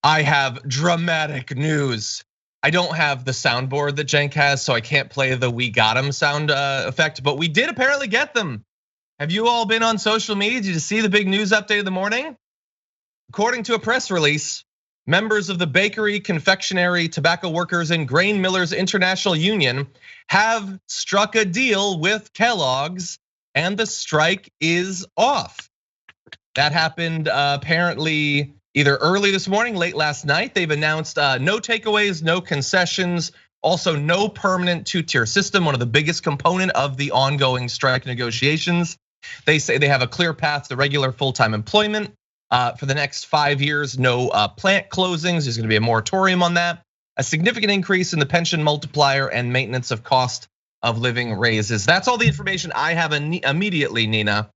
I have dramatic news. I don't have the soundboard that Cenk has, so I can't play the "we got him" sound effect, but we did apparently get them. Have you all been on social media? Did you see the big news update of the morning? According to a press release, members of the Bakery, Confectionery, Tobacco Workers, and Grain Millers International Union have struck a deal with Kellogg's, and the strike is off. That happened apparently either early this morning, late last night. They've announced no takeaways, no concessions, also no permanent two-tier system, one of the biggest component of the ongoing strike negotiations. They say they have a clear path to regular full-time employment for the next 5 years, no plant closings. There's gonna be a moratorium on that. A significant increase in the pension multiplier and maintenance of cost of living raises. That's all the information I have immediately, Nina.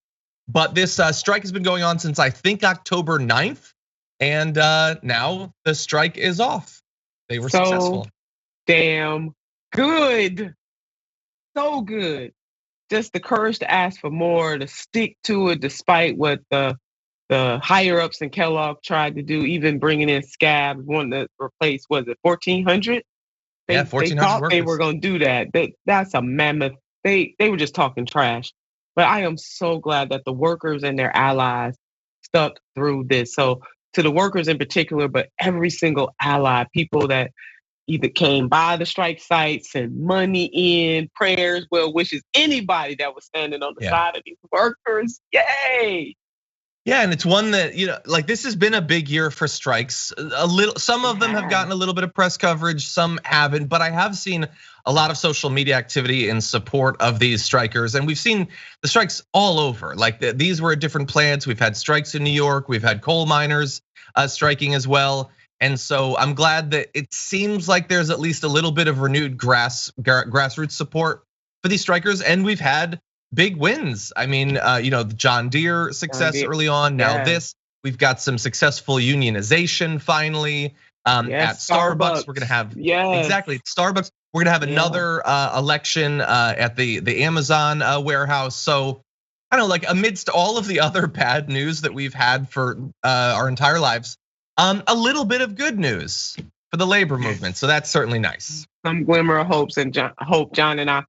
But this strike has been going on since I think October 9th. And now the strike is off. They were successful. Damn good. So good. Just the courage to ask for more, to stick to it despite what the higher ups in Kellogg tried to do, even bringing in scabs, wanting to replace, was it 1,400? Yeah, 1,400 they thought workers. They were gonna do that. That's a mammoth. They were just talking trash. But I am so glad that the workers and their allies stuck through this. So to the workers in particular, but every single ally, people that either came by the strike site, sent money in, prayers, well wishes, anybody that was standing on the side of these workers, yay! Yeah, and it's one that, like this has been a big year for strikes. Some of them have gotten a little bit of press coverage, some haven't, but I have seen a lot of social media activity in support of these strikers. And we've seen the strikes all over. Like these were at different plants. We've had strikes in New York. We've had coal miners striking as well. And so I'm glad that it seems like there's at least a little bit of renewed grassroots support for these strikers. And we've had big wins. I mean, the John Deere success early on. Now this, we've got some successful unionization finally. At Starbucks, we're gonna have exactly Starbucks. We're gonna have another election at the Amazon warehouse. So I don't know, like amidst all of the other bad news that we've had for our entire lives, a little bit of good news for the labor movement. So that's certainly nice. Some glimmer of hopes and John and I.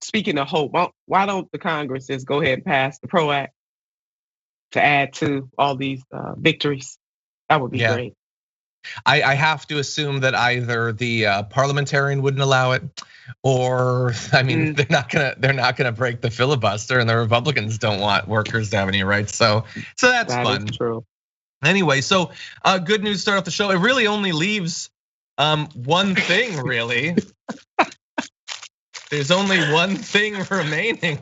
Speaking of hope, why don't the Congress just go ahead and pass the PRO Act to add to all these victories? That would be great. I have to assume that either the parliamentarian wouldn't allow it, or I mean, they're not gonna break the filibuster, and the Republicans don't want workers to have any rights. So that's fun. Is true. Anyway, so good news to start off the show. It really only leaves one thing, really. There's only one thing remaining.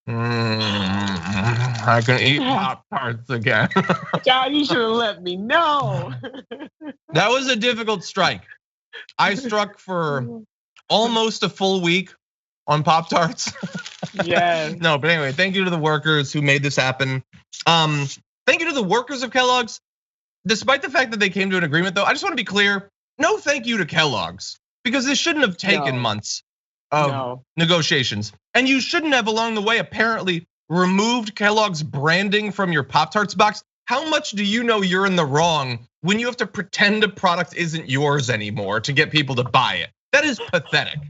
I can eat Pop-Tarts again. John, you should have let me know. That was a difficult strike. I struck for almost a full week on Pop-Tarts. Yes. No, but anyway, thank you to the workers who made this happen. Thank you to the workers of Kellogg's. Despite the fact that they came to an agreement, though, I just want to be clear, no thank you to Kellogg's. Because this shouldn't have taken months of negotiations. And you shouldn't have along the way apparently removed Kellogg's branding from your Pop-Tarts box. How much do you know you're in the wrong when you have to pretend a product isn't yours anymore to get people to buy it? That is pathetic.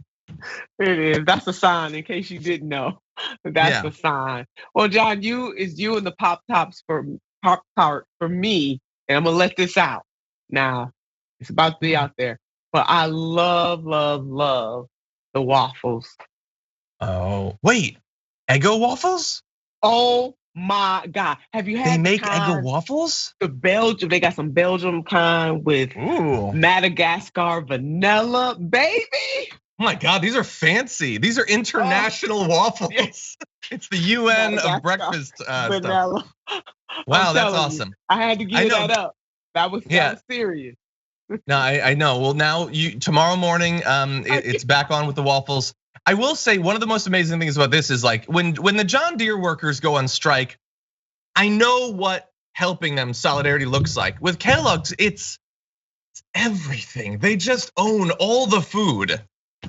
It is. That's a sign, in case you didn't know. That's the sign. Well, John, you and the Pop-Tarts for me, and I'm gonna let this out. Now, it's about to be out there. But I love the waffles. Oh, wait, Eggo waffles? Oh my God. Have you had They make Eggo waffles? They got some Belgium kind with Madagascar vanilla, baby. Oh my God, these are fancy. These are international waffles. Yes. It's the UN of breakfast vanilla stuff. Wow, that's awesome. I had to give that up. That was serious. No, I know. Well, now tomorrow morning, it's back on with the waffles. I will say one of the most amazing things about this is like when the John Deere workers go on strike, I know what helping them solidarity looks like. With Kellogg's, it's everything. They just own all the food.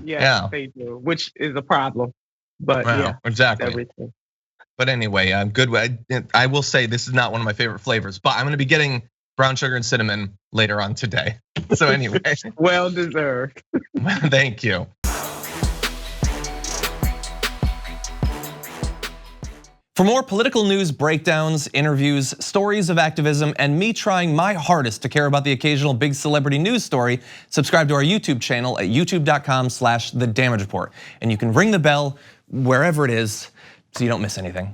Yeah, they do, which is a problem. But exactly. Everything. But anyway, good. I will say this is not one of my favorite flavors, but I'm going to be getting brown sugar and cinnamon later on today. So anyway. Well deserved. Thank you. For more political news breakdowns, interviews, stories of activism, and me trying my hardest to care about the occasional big celebrity news story, subscribe to our YouTube channel at youtube.com/The Damage Report. And you can ring the bell wherever it is so you don't miss anything.